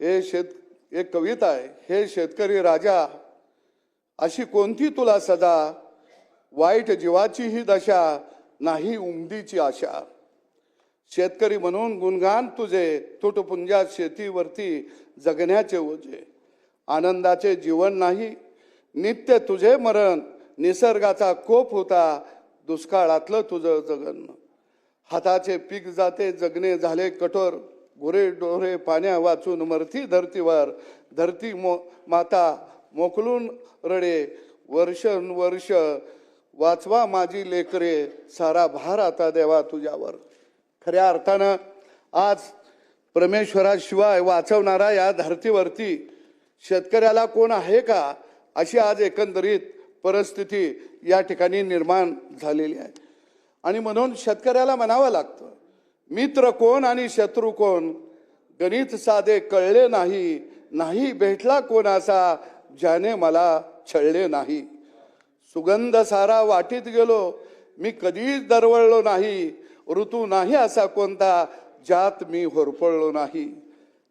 एक कविता आहे, हे शेतकरी राजा अशी कोणती तुला सदा, वाईट जीवाची ही दशा, नाही उमदीची आशा. शेतकरी म्हणून गुणगान तुझे, तुटपुंजात शेतीवरती जगण्याचे ओझे. आनंदाचे जीवन नाही, नित्य तुझे मरण. निसर्गाचा कोप होता, दुष्काळातलं तुझं जगन. हाताचे पीक जाते, जगणे झाले कठोर. गुरे डोरे पाण्या वाचून मरती धरतीवर. धरती माता मोकलून रडे, वर्षानुवर्ष वाचवा माझी लेकरे. सारा भार आता देवा तुझ्यावर. खऱ्या अर्थानं आज परमेश्वराशिवाय वाचवणारा या धरतीवरती शेतकऱ्याला कोण आहे का, अशी आज एकंदरीत परिस्थिती या ठिकाणी निर्माण झालेली आहे. आणि म्हणून शेतकऱ्याला म्हणावं लागतं, मित्र कोण आणि शत्रू कोण, गणित साधे कळले नाही. नाही भेटला कोण असा, ज्याने मला छळले नाही. सुगंध सारा वाटीत गेलो, मी कधीच दरवळलो नाही. ऋतू नाही असा कोणता, ज्यात मी होरपळलो नाही.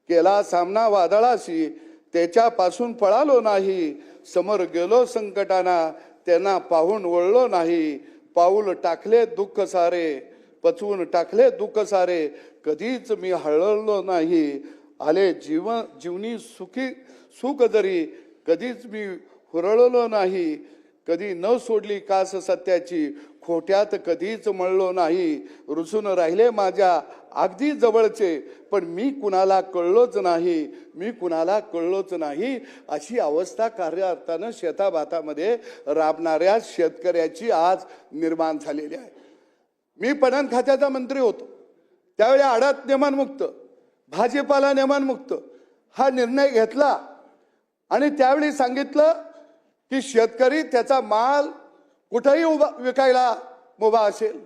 केला सामना वादळाशी, त्याच्यापासून पळालो नाही. समोर गेलो संकटाना, त्यांना पाहून वळलो नाही. पाऊल टाकले दुःख सारे, पचवून टाकले दुःख सारे. कधीच मी हळलो नाही. आले जीवनी सुख जरी, कधीच मी हुरळलो नाही. कधी न सोडली कास सत्याची, खोट्यात कधीच मळलो नाही. रुसून राहिले माझ्या अगदी जवळचे, पण मी कुणाला कळलोच नाही. मी कुणाला कळलोच नाही. अशी अवस्था कार्यार्थानं शेताभातामध्ये राबणाऱ्या शेतकऱ्याची आज निर्माण झालेली आहे. मी पणन खात्याचा मंत्री होतो त्यावेळी आडात नेमानमुक्त, भाजीपाला नेमानमुक्त हा निर्णय घेतला. आणि त्यावेळी सांगितलं की शेतकरी त्याचा माल कुठेही विकायला उभा असेल.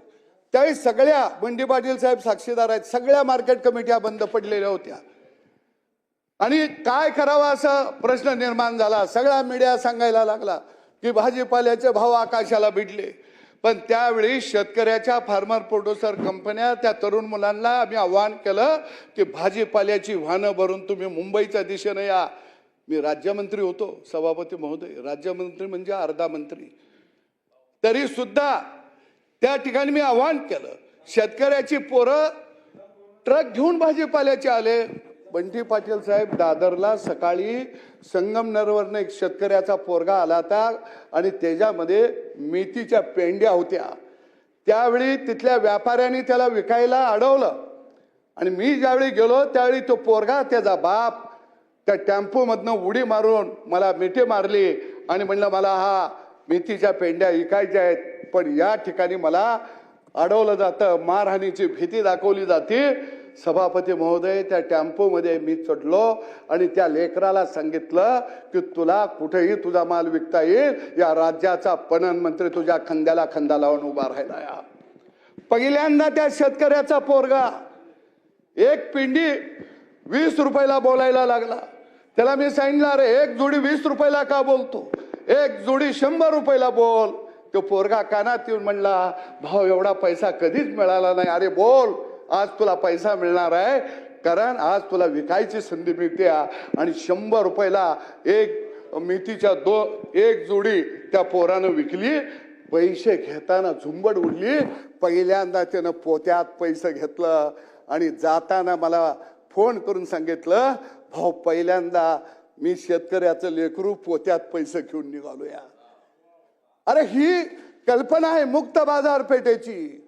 त्यावेळी सगळ्या बंडी पाटील साहेब साक्षीदार आहेत, सगळ्या मार्केट कमिट्या बंद पडलेल्या होत्या. आणि काय करावा असा प्रश्न निर्माण झाला. सगळा मीडिया सांगायला लागला की भाजीपाल्याचे भाव आकाशाला भिडले. पण त्यावेळी शेतकऱ्याच्या फार्मर प्रोड्युसर कंपन्या, त्या तरुण मुलांना आम्ही आव्हान केलं की भाजीपाल्याची वाहनं भरून तुम्ही मुंबईच्या दिशेने या. मी राज्यमंत्री होतो, सभापती महोदय, राज्यमंत्री म्हणजे अर्धा मंत्री. तरी सुद्धा त्या ठिकाणी मी आव्हान केलं. शेतकऱ्याची पोरं ट्रक घेऊन भाजीपाल्याचे आले. बंटी पाटील साहेब दादरला सकाळी संगमनेरवरनं एक शेतकऱ्याचा पोरगा आला होता आणि त्याच्यामध्ये मेथीच्या पेंड्या होत्या. त्यावेळी तिथल्या व्यापाऱ्यांनी त्याला विकायला अडवलं. आणि मी ज्यावेळी गेलो त्यावेळी तो पोरगा, त्याचा बाप त्या टेम्पोमधनं उडी मारून मला मिठी मारली आणि म्हणलं मला हा मेथीच्या पेंड्या विकायच्या आहेत, पण या ठिकाणी मला अडवलं जातं, मारहाणीची भीती दाखवली जाते. सभापती महोदय, त्या टेम्पोमध्ये मी चढलो आणि त्या लेकराला सांगितलं की तुला कुठेही तुझा माल विकता येईल. या राज्याचा पणन मंत्री तुझ्या खांद्याला खांदा लावून उभा राहिला. या पहिल्यांदा त्या शेतकऱ्याचा पोरगा एक पिंडी 20 रुपयाला बोलायला लागला. त्याला मी सांगितलं, अरे एक जोडी 20 रुपयाला का बोलतो, एक जोडी 100 रुपयाला बोल. तो पोरगा कानात येऊन म्हणला, भाऊ एवढा पैसा कधीच मिळाला नाही. अरे बोल, आज तुला पैसा मिळणार आहे, कारण आज तुला विकायची संधी मिळते. आणि 100 रुपयाला एक मेथीच्या एक जोडी त्या पोरानं विकली. पैसे घेताना झुंबड उडली. पहिल्यांदा त्यानं पोत्यात पैसे घेतलं आणि जाताना मला फोन करून सांगितलं, भाऊ पहिल्यांदा मी शेतकऱ्याचं लेकरू पोत्यात पैसे घेऊन निघालो. या अरे ही कल्पना आहे मुक्त बाजारपेठेची.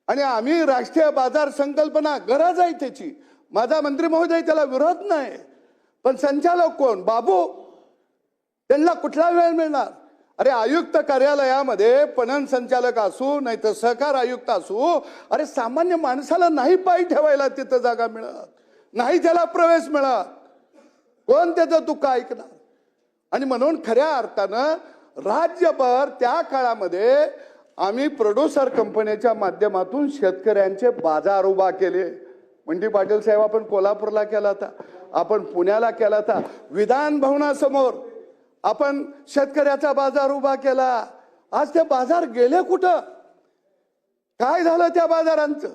आणि आम्ही राष्ट्रीय बाजार संकल्पना, गरज आहे त्याची. माझा मंत्री महोदय त्याला विरोध नाही. पण संचालक कोण, बाबू, त्यांना कुठला वेळ मिळणार. अरे आयुक्त कार्यालयामध्ये पणन संचालक असू नाही तर सहकार आयुक्त असू, अरे सामान्य माणसाला नाही पाय ठेवायला तिथं जागा मिळत नाही, त्याला प्रवेश मिळत. कोण त्याचं दुःख ऐकणार. आणि म्हणून खऱ्या अर्थानं राज्यभर त्या काळामध्ये आम्ही प्रोड्युसर कंपनीच्या माध्यमातून शेतकऱ्यांचे बाजार उभा केले. बंटी पाटील साहेब आपण कोल्हापूरला केला होता, आपण पुण्याला केला होता. विधान भवनासमोर आपण शेतकऱ्याचा बाजार उभा केला. आज ते बाजार गेले कुठं, काय झालं त्या बाजारांचं.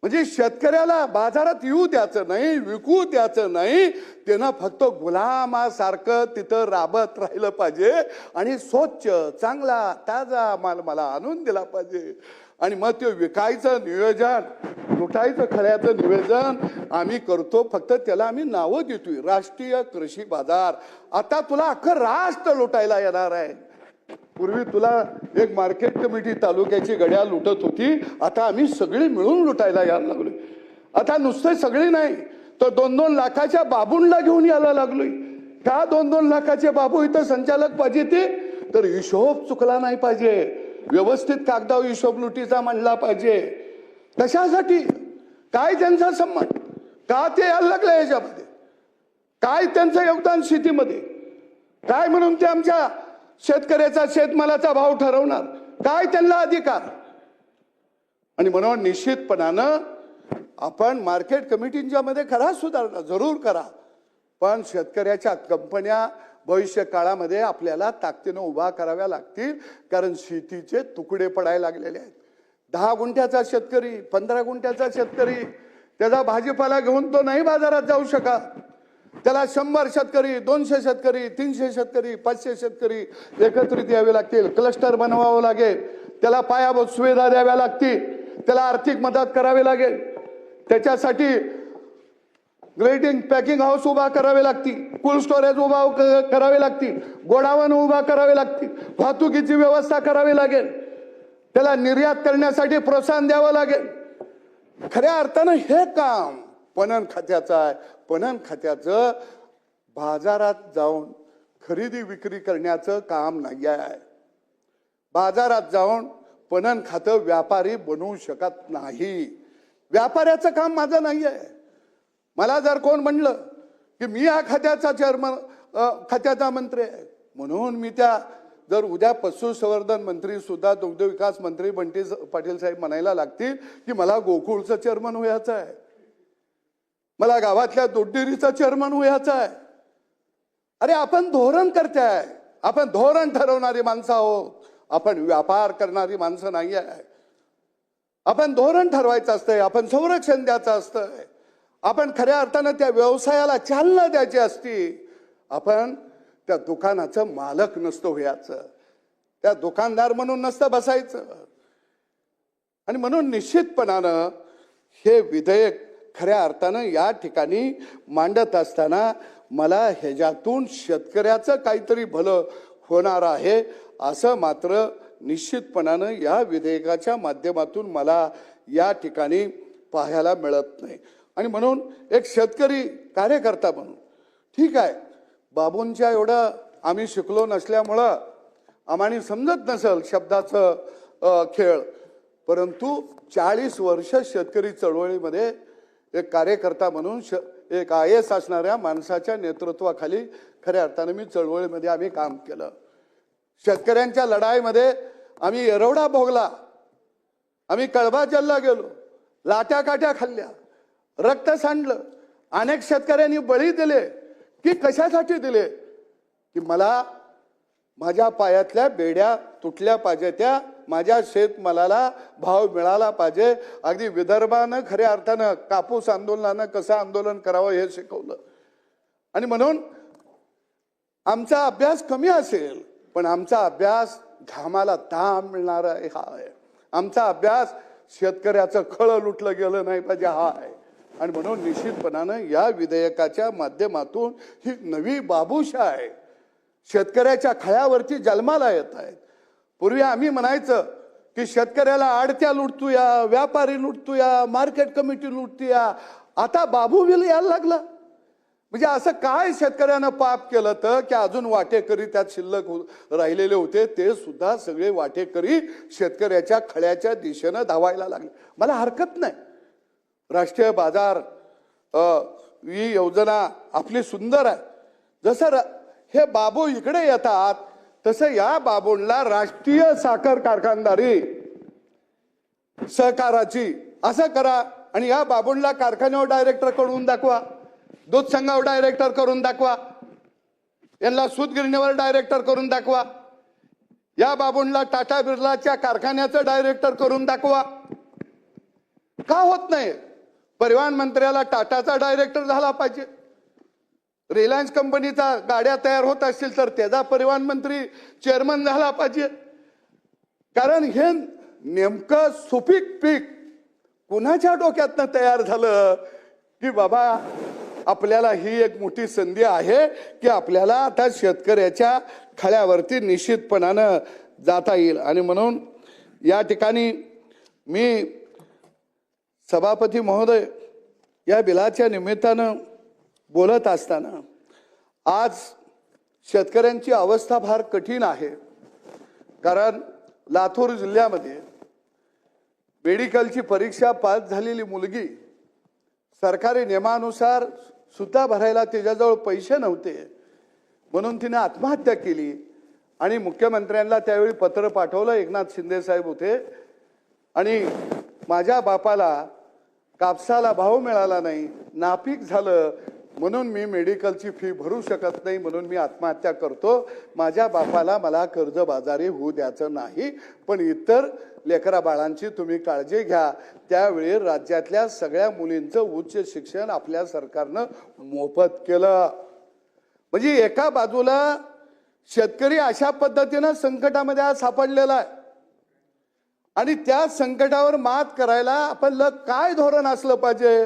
म्हणजे शेतकऱ्याला बाजारात येऊ द्यायचं नाही, विकू द्यायचं नाही, त्यांना फक्त गुलामासारखं तिथं राबत राहिलं पाहिजे आणि स्वच्छ चांगला ताजा माल मला आणून दिला पाहिजे. आणि मग ते विकायचं नियोजन, लुटायचं खऱ्याचं नियोजन आम्ही करतो. फक्त त्याला आम्ही नावं देतोय राष्ट्रीय कृषी बाजार. आता तुला अख्खं राष्ट्र लुटायला येणार आहे. पूर्वी तुला एक मार्केट कमिटी तालुक्याची घड्याळ लुटत होती, आता आम्ही सगळी मिळून लुटायला यायला लागलोय. आता नुसते सगळी नाही तर 2-2 लाखाच्या बाबूंना घेऊन यायला लागलोय. का 2-2 लाखाचे बाबू इथं संचालक पाहिजे ते तर हिशोब चुकला नाही पाहिजे, व्यवस्थित कागदावर हिशोब लुटीचा मांडला पाहिजे. कशासाठी? काय त्यांचा संबंध? का ते यायला लागले याच्यामध्ये? काय त्यांचं योगदान शेतीमध्ये? काय म्हणून ते आमच्या शेतकऱ्याचा शेतमालाचा भाव ठरवणार? काय त्यांना अधिकार? आणि म्हणून निश्चितपणानं आपण मार्केट कमिटींच्या मध्ये करा सुधारणा, जरूर करा, पण शेतकऱ्याच्या कंपन्या भविष्य काळामध्ये आपल्याला ताकदीनं उभा कराव्या लागतील. कारण शेतीचे तुकडे पडायला लागलेले आहेत. 10 गुंठ्याचा शेतकरी, 15 गुंठ्याचा शेतकरी त्याचा भाजीपाला घेऊन तो नाही बाजारात जाऊ शकत. त्याला 100 शेतकरी, 200 शेतकरी, 300 शेतकरी, 500 शेतकरी एकत्रित यावे लागतील. क्लस्टर बनवावं लागेल, त्याला पायाभूत सुविधा द्याव्या लागतील, त्याला आर्थिक मदत करावी लागेल. त्याच्यासाठी ग्रेडिंग पॅकिंग हाऊस उभा करावे लागतील, कोल्ड स्टोरेज उभा करावे लागतील, गोडाऊन उभा करावे लागतील, वाहतुकीची व्यवस्था करावी लागेल, त्याला निर्यात करण्यासाठी प्रोत्साहन द्यावं लागेल. खऱ्या अर्थानं हे काम पणन खात्याचं आहे. पणन खात्याचं बाजारात जाऊन खरेदी विक्री करण्याचं काम नाही आहे. बाजारात जाऊन पणन खातं व्यापारी बनवू शकत नाही. व्यापाऱ्याचं काम माझं नाही आहे. मला जर कोण म्हणलं की मी या खात्याचा चेअरमन, खात्याचा मंत्री आहे म्हणून मी त्या, जर उद्या पशुसंवर्धन मंत्री सुद्धा दुग्ध विकास मंत्री बंटी पाटील साहेब म्हणायला लागतील की मला गोकुळचं चेअरमन व्हायचं आहे, मला गावातल्या दूध डेअरीचा चेअरमन व्हायचं आहे. अरे आपण धोरण करताय, आपण धोरण ठरवणारी माणसं आहोत, आपण व्यापार करणारी माणसं नाही आहे. आपण धोरण ठरवायचं असतंय, आपण संरक्षण द्यायचं असतंय, आपण खऱ्या अर्थानं त्या व्यवसायाला चालना द्यायची असती. आपण त्या दुकानाचं मालक नसतो व्हायचं, त्या दुकानदार म्हणून नसतं बसायचं. आणि म्हणून निश्चितपणानं हे विधेयक खऱ्या अर्थानं या ठिकाणी मांडत असताना मला ह्याच्यातून शेतकऱ्याचं काहीतरी भलं होणार आहे असं मात्र निश्चितपणानं या विधेयकाच्या माध्यमातून मला या ठिकाणी पाहायला मिळत नाही. आणि म्हणून एक शेतकरी कार्यकर्ता म्हणून ठीक आहे, बाबूंच्या एवढं आम्ही शिकलो नसल्यामुळं आम्हाला समजत नसेल शब्दाचं खेळ, परंतु 40 वर्ष शेतकरी चळवळीमध्ये एक कार्यकर्ता म्हणून एक IAS असणाऱ्या माणसाच्या नेतृत्वाखाली खऱ्या अर्थानं मी चळवळीमध्ये आम्ही काम केलं. शेतकऱ्यांच्या लढाईमध्ये आम्ही येरवडा भोगला, आम्ही कळबा जलला गेलो, लाट्या काट्या खाल्ल्या, रक्त सांडलं, अनेक शेतकऱ्यांनी बळी दिले. की कशासाठी दिले? की मला माझ्या पायातल्या बेड्या तुटल्या पाहिजे, त्या माझ्या शेतमालाला भाव मिळाला पाहिजे. अगदी विदर्भानं खऱ्या अर्थानं कापूस आंदोलनानं कसं आंदोलन करावं हे शिकवलं. आणि म्हणून आमचा अभ्यास कमी असेल पण आमचा अभ्यास घामाला ताम मिळणारा हा आहे. आमचा अभ्यास शेतकऱ्याचं खळं लुटलं गेलं नाही पाहिजे हा आहे. आणि म्हणून निश्चितपणानं या विधेयकाच्या माध्यमातून ही नवी बाबूशाही शेतकऱ्याच्या खळ्यावरती जन्माला येत आहेत. पूर्वी आम्ही म्हणायचं की शेतकऱ्याला आडत्या लुटतोया, व्यापारी लुटतोया, मार्केट कमिटी लुटतोया. आता बाबू बिल यायला लागला. म्हणजे असं काय शेतकऱ्यानं पाप केलं तर की अजून वाटेकरी त्यात शिल्लक राहिलेले होते ते सुद्धा सगळे वाटेकरी शेतकऱ्याच्या खळ्याच्या दिशेनं धावायला लागले. मला हरकत नाही, राष्ट्रीय बाजार ही योजना आपली सुंदर आहे. जसं हे बाबू इकडे येतात तसं या बाबूंना राष्ट्रीय साखर कारखानदारी सहकाराची असं करा आणि या बाबूंना कारखान्यावर डायरेक्टर करून दाखवा, दूध संघावर डायरेक्टर करून दाखवा, यांना सूतगिरणीवर डायरेक्टर करून दाखवा, या बाबूंना टाटा बिर्लाच्या कारखान्याचं डायरेक्टर करून दाखवा. का होत नाही? परिवहन मंत्र्याला टाटाचा डायरेक्टर झाला पाहिजे, रिलायन्स कंपनीचा गाड्या तयार होत असतील तर त्याचा परिवहन मंत्री चेअरमन झाला पाहिजे. कारण हे नेमकं सुपीक पीक कुणाच्या डोक्यातनं तयार झालं की बाबा आपल्याला ही एक मोठी संधी आहे की आपल्याला आता शेतकऱ्याच्या खळ्यावरती निश्चितपणानं जाता येईल. आणि म्हणून या ठिकाणी मी सभापती महोदय या बिलाच्या निमित्तानं बोलत असताना आज शेतकऱ्यांची अवस्था फार कठीण आहे. कारण लातूर जिल्ह्यामध्ये मेडिकलची परीक्षा पास झालेली मुलगी सरकारी नियमानुसार सुद्धा भरायला तिच्याजवळ पैसे नव्हते म्हणून तिने आत्महत्या केली. आणि मुख्यमंत्र्यांना त्यावेळी पत्र पाठवलं, एकनाथ शिंदे साहेब होते, आणि माझ्या बापाला कापसाला भाव मिळाला नाही, नापीक झालं, म्हणून मी मेडिकलची फी भरू शकत नाही, म्हणून मी आत्महत्या करतो. माझ्या बापाला मला कर्जबाजारी होऊ द्यायचं नाही, पण इतर लेकरा बाळांची तुम्ही काळजी घ्या. त्यावेळी राज्यातल्या सगळ्या मुलींचं उच्च शिक्षण आपल्या सरकारनं मोफत केलं. म्हणजे एका बाजूला शेतकरी अशा पद्धतीनं संकटामध्ये आज सापडलेला आहे आणि त्या संकटावर मात करायला आपलं काय धोरण असलं पाहिजे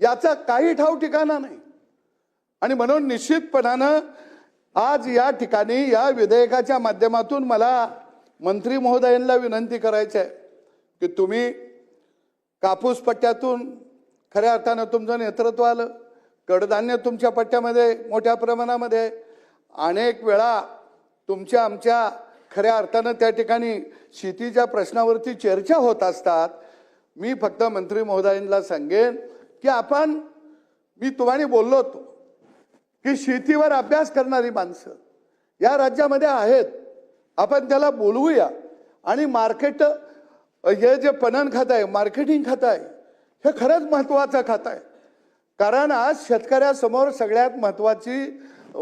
याचा काही ठाव ठिकाणा नाही. आणि म्हणून निश्चितपणानं आज या ठिकाणी या विधेयकाच्या माध्यमातून मला मंत्री महोदयांना विनंती करायची आहे की तुम्ही कापूस पट्ट्यातून खऱ्या अर्थानं तुमचं नेतृत्व आलं, कडधान्य तुमच्या पट्ट्यामध्ये मोठ्या प्रमाणामध्ये, अनेक वेळा तुमच्या आमच्या खऱ्या अर्थानं त्या ठिकाणी शेतीच्या प्रश्नावरती चर्चा होत असतात. मी फक्त मंत्री महोदयांना सांगेन की मी तुम्हाला बोललो होतो की शेतीवर अभ्यास करणारी माणसं या राज्यामध्ये आहेत, आपण त्याला बोलवूया. आणि मार्केट हे जे पणन खातं आहे, मार्केटिंग खातं आहे, हे खरंच महत्त्वाचं खातं आहे. कारण आज शेतकऱ्यासमोर सगळ्यात महत्त्वाची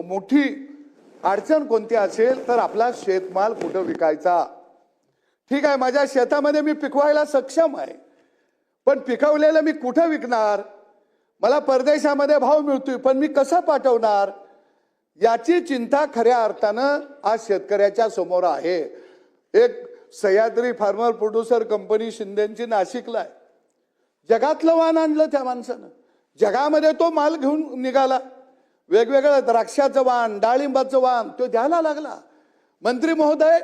मोठी अडचण कोणती असेल तर आपला शेतमाल कुठं विकायचा. ठीक आहे, माझ्या शेतामध्ये मी पिकवायला सक्षम आहे, पण पिकवलेलं मी कुठं विकणार? मला परदेशामध्ये भाव मिळतोय पण मी कसं पाठवणार? याची चिंता खऱ्या अर्थानं आज शेतकऱ्याच्या समोर आहे. एक सह्याद्री फार्मर प्रोड्युसर कंपनी शिंदेची नाशिकला आहे, जगातलं वाण आणलं त्या माणसानं, जगामध्ये तो माल घेऊन निघाला, वेगवेगळं द्राक्षाचं वाण, डाळिंबाचं वाण तो द्यायला लागला. मंत्री महोदय,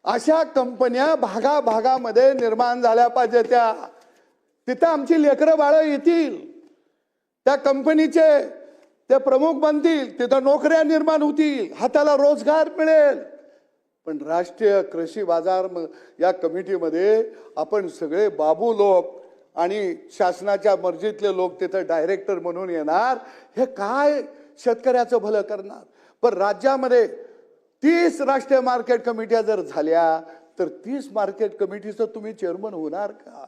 अशा कंपन्या भागाभागामध्ये निर्माण झाल्या पाहिजे. तिथं आमची लेकरं बाळं येतील, त्या कंपनीचे ते प्रमुख बनतील, तिथं नोकऱ्या निर्माण होतील, हाताला रोजगार मिळेल. पण राष्ट्रीय कृषी बाजार या कमिटीमध्ये आपण सगळे बाबू लोक आणि शासनाच्या मर्जीतले लोक तिथं डायरेक्टर म्हणून येणार, हे काय शेतकऱ्याचं भलं करणार? पण राज्यामध्ये 30 राष्ट्रीय मार्केट कमिट्या जर झाल्या तर 30 मार्केट कमिटीचं तुम्ही चेअरमन होणार का?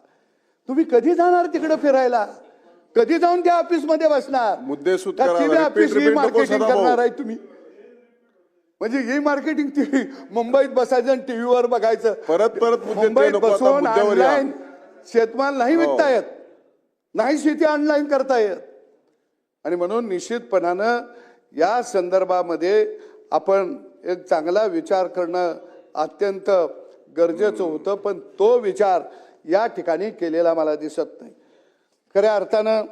तुम्ही कधी जाणार तिकडे फिरायला? कधी जाऊन त्या ऑफिस मध्ये बसणार? मुद्दे मार्केटिंग करणार आहे तुम्ही? म्हणजे ही मार्केटिंग मुंबईत बसायचं आणि टीव्हीवर बघायचं, परत मुंबईत बसून ऑनलाईन शेतमाल नाही विकता येत, नाही शेती ऑनलाईन करता येत. आणि म्हणून निश्चितपणानं या संदर्भामध्ये आपण एक चांगला विचार करणं अत्यंत गरजेचं होतं, पण तो विचार या ठिकाणी केलेला मला दिसत नाही. खऱ्या अर्थानं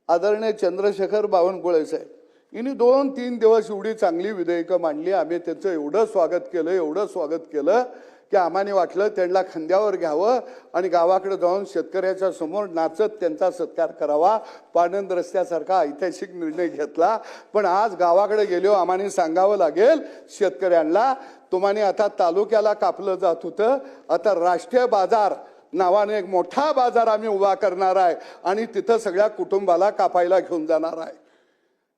आदरणीय चंद्रशेखर बावनकुळे साहेब यांनी 2-3 दिवस एवढी चांगली विधेयकं मांडली. आम्ही त्याचं एवढं स्वागत केलं की आम्हाला वाटलं त्यांना खांद्यावर घ्यावं आणि गावाकडे जाऊन शेतकऱ्याच्या समोर नाचत त्यांचा सत्कार करावा. पाणंद रस्त्यासारखा ऐतिहासिक निर्णय घेतला. पण आज गावाकडे गेलो आम्हाला सांगावं लागेल शेतकऱ्यांना, तुम्हाला आता तालुक्याला कापलं जात होतं, आता राष्ट्रीय बाजार नावाने एक मोठा बाजार आम्ही उभा करणार आहे आणि तिथं सगळ्या कुटुंबाला कापायला घेऊन जाणार आहे.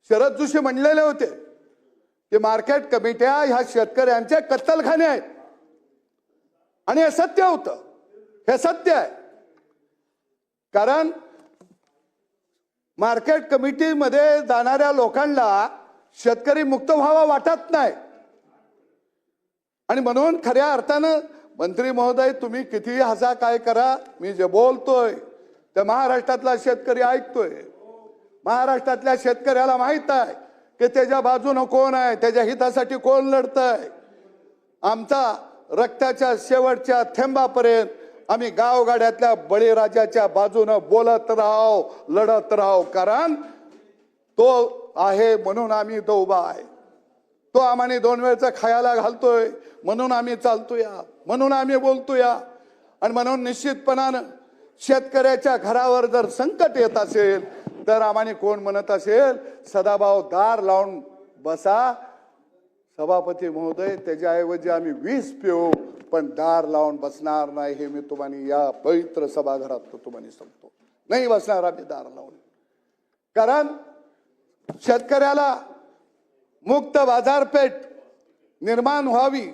शरद जोशी म्हणलेले होते की मार्केट कमिट्या ह्या शेतकऱ्यांचे कत्तलखाने आहेत, आणि हे सत्य होतं, हे सत्य आहे. कारण मार्केट कमिटीमध्ये जाणाऱ्या लोकांना शेतकरी मुक्त व्हावा वाटत नाही. आणि म्हणून खऱ्या अर्थानं मंत्री महोदय तुम्ही कितीही हसा काय करा, मी जे बोलतोय तर महाराष्ट्रातला शेतकरी ऐकतोय. महाराष्ट्रातल्या शेतकऱ्याला माहित आहे की त्याच्या बाजूनं कोण आहे, त्याच्या हितासाठी कोण लढतंय. आमचा रक्ताच्या शेवटच्या थेंबापर्यंत आम्ही गावगाड्यातल्या बळीराजाच्या बाजूनं बोलत राहाव, लढत राहाव. कारण तो आहे म्हणून आम्ही तो उभा आहे. तो आम्हाला 2 वेळचं खायला घालतोय म्हणून आम्ही चालतोया, म्हणून आम्ही बोलतोया. आणि म्हणून निश्चितपणानं शेतकऱ्याच्या घरावर जर संकट येत असेल तर आम्हाला कोण म्हणत असेल सदाभाऊ दार लावून बसा, सभापती महोदय त्याच्याऐवजी आम्ही 20 पिऊ पण दार लावून बसणार नाही. हे मी तुम्हाला या पवित्र सभागृहात तुम्हाला सांगतो. नाही बसणार आम्ही दार लावून. कारण शेतकऱ्याला मुक्त बाजारपेठ निर्माण व्हावी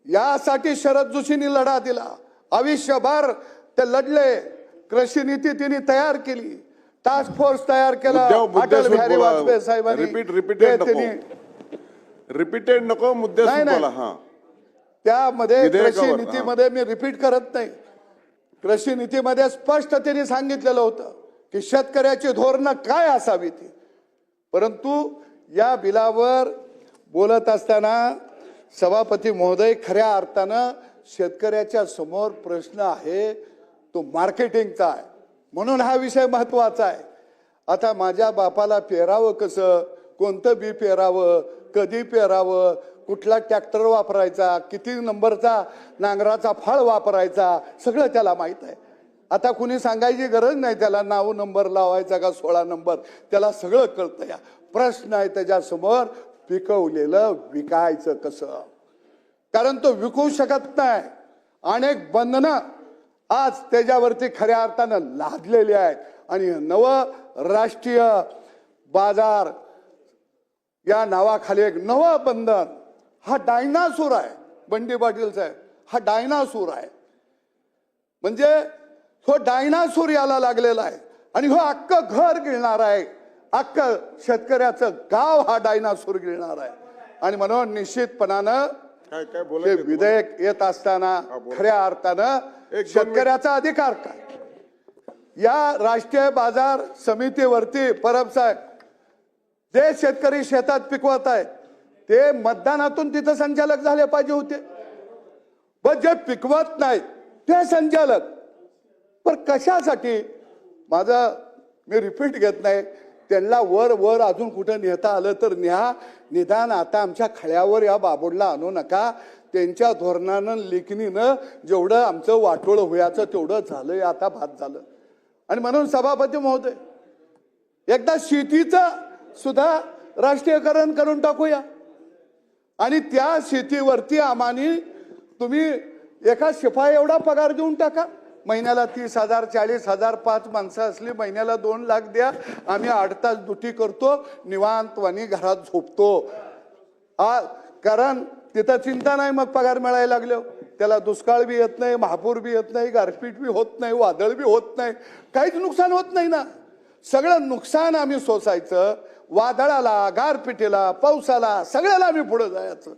यासाठी शरद जोशींनी लढा दिला. आयुष्यभर ते लढले. कृषी नीती तिने तयार केली, टास्क फोर्स तयार केला. अटल बिहारी वाजपेयी साहेबांनी रिपीटेड नको मुद्दे बोला. त्यामध्ये कृषी नीतीमध्ये मी रिपीट करत नाही. कृषी नीतीमध्ये स्पष्ट त्यांनी सांगितलेलं होतं की शेतकऱ्याची धोरणं काय असावी ती. परंतु या बिलावर बोलत असताना सभापती महोदय खऱ्या अर्थानं शेतकऱ्याच्या समोर प्रश्न आहे तो मार्केटिंगचा आहे. म्हणून हा विषय महत्वाचा आहे. आता माझ्या बापाला पेरावं कसं, कोणतं बी पेरावं, कधी पेरावं, कुठला ट्रॅक्टर वापरायचा, किती नंबरचा नांगराचा फळ वापरायचा, सगळं त्याला माहित आहे. आता कुणी सांगायची गरज नाही त्याला 9 नंबर लावायचा का 16 नंबर, त्याला सगळं कळतं. या प्रश्न आहे त्याच्यासमोर पिकवलेलं विकायचं कसं. कारण तो विकू शकत नाही. अनेक बंधनं आज त्याच्यावरती खऱ्या अर्थानं लादलेली आहेत. आणि नवं राष्ट्रीय बाजार या नावाखाली एक नवं बंधन, हा डायनासूर आहे. बंडी पाटील साहेब, हा डायनासूर आहे. म्हणजे तो डायनासूर याला लागलेला आहे. आणि हो अख्खं घर गिळणार आहे, अख्खं शेतकऱ्याचं गाव हा डायनासूर गिळणार आहे. आणि म्हणून निश्चितपणानं हे विधेयक येत असताना खऱ्या अर्थानं शेतकऱ्याचा अधिकार काय. या राष्ट्रीय बाजार समितीवरती परब साहेब, जे शेतकरी शेतात पिकवत आहेत ते मतदानातून तिथं संचालक झाले पाहिजे होते. पण जे पिकवत नाहीत ते संचालक. पण कशासाठी, माझं मी रिपीट घेत नाही, त्यांना वर वर अजून कुठं नेता आलं तर न्या. निदान आता आमच्या खळ्यावर या बाबूडला आणू नका. त्यांच्या धोरणानं लेखणीनं जेवढं आमचं वाटोळ होयाचं तेवढं झालंय, आता भात झालं. आणि म्हणून सभापती महोदय एकदा शेतीचं सुद्धा राष्ट्रीयकरण करून टाकूया. आणि त्या शेतीवरती आम्हाने तुम्ही एका शिपाई एवढा पगार देऊन टाका. महिन्याला 30,000 40,000, 5 माणसं असली महिन्याला 2 लाख द्या. आम्ही 8 तास ड्युटी करतो, निवांतवानी घरात झोपतो. कारण तिथं चिंता नाही मग पगार मिळायला लागलो. त्याला दुष्काळ बी येत नाही, महापूर बी येत नाही, गारपीट बी होत नाही, वादळ बी होत नाही, काहीच नुकसान होत नाही ना. सगळं नुकसान आम्ही सोसायचं. वादळाला, गारपिटीला, पावसाला, सगळ्याला आम्ही पुढे जायचं.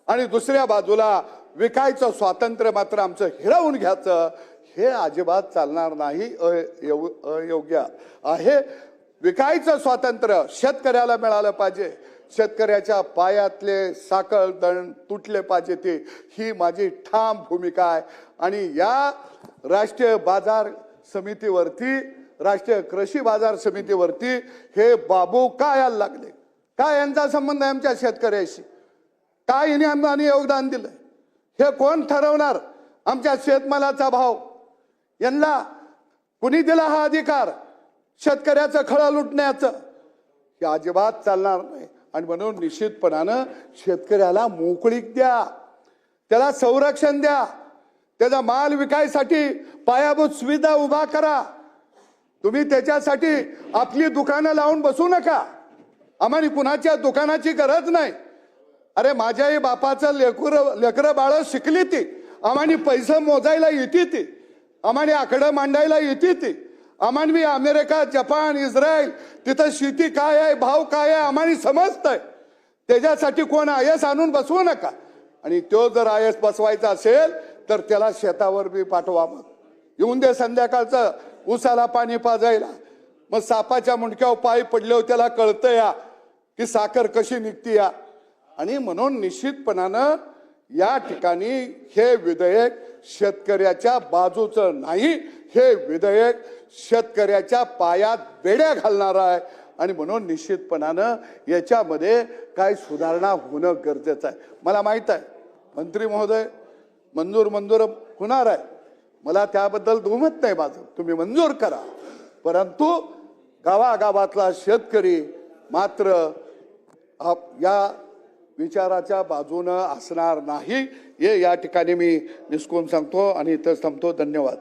आणि दुसऱ्या बाजूला विकायचं स्वातंत्र्य मात्र आमचं हिरावून घ्यायचं, हे अजिबात चालणार नाही. अयोग्य आहे. विकायचं स्वातंत्र्य शेतकऱ्याला मिळालं पाहिजे. शेतकऱ्याच्या पायातले साखळ दंड तुटले पाहिजे ते, ही माझी ठाम भूमिका आहे. आणि या राष्ट्रीय बाजार समितीवरती, राष्ट्रीय कृषी बाजार समितीवरती हे बाबू काय यायला लागले, काय यांचा संबंध आहे आमच्या शेतकऱ्याशी, काय यांनी आम्हाला योगदान दिलंय, हे कोण ठरवणार. आमच्या शेतमालाचा भाव यांना कुणी दिला हा अधिकार शेतकऱ्याचं खळं लुटण्याचं, हे अजिबात चालणार नाही. आणि म्हणून निश्चितपणानं शेतकऱ्याला मोकळीक द्या, त्याला संरक्षण द्या, त्याचा माल विकायसाठी पायाभूत सुविधा उभा करा. तुम्ही त्याच्यासाठी आपली दुकानं लावून बसू नका. आम्हाला कुणाच्या दुकानाची गरज नाही. अरे माझ्याही बापाचं लेकरं बाळ शिकली ती, आम्हाला पैसे मोजायला येते ती, आम्हाला आकडं मांडायला येते ती. आम्हाला मी अमेरिका, जपान, इस्रायल तिथं शेती काय आहे, भाव काय आहे आम्हाला समजतंय. त्याच्यासाठी कोण आयस आणून बसवू नका. आणि तो जर आयस बसवायचा असेल तर त्याला शेतावर बी पाठवा. मग येऊन दे संध्याकाळचं ऊसाला पाणी पाजायला, मग सापाच्या मुंडक्यावर पाय पडल्यावर त्याला कळतं या की साखर कशी निघती या. आणि म्हणून निश्चितपणानं या ठिकाणी हे विधेयक शेतकऱ्याच्या बाजूचं नाही, हे विधेयक शेतकऱ्याच्या पायात बेड्या घालणार आहे. आणि म्हणून निश्चितपणानं याच्यामध्ये काय सुधारणा होणं गरजेचं आहे. मला माहित आहे मंत्री महोदय मंजूर होणार आहे, मला त्याबद्दल दुमत नाही माझं, तुम्ही मंजूर करा. परंतु गावागावातला शेतकरी मात्र या विचाराच्या बाजूनं असणार नाही, हे या ठिकाणी मी निसकून सांगतो आणि इथंच थांबतो. धन्यवाद.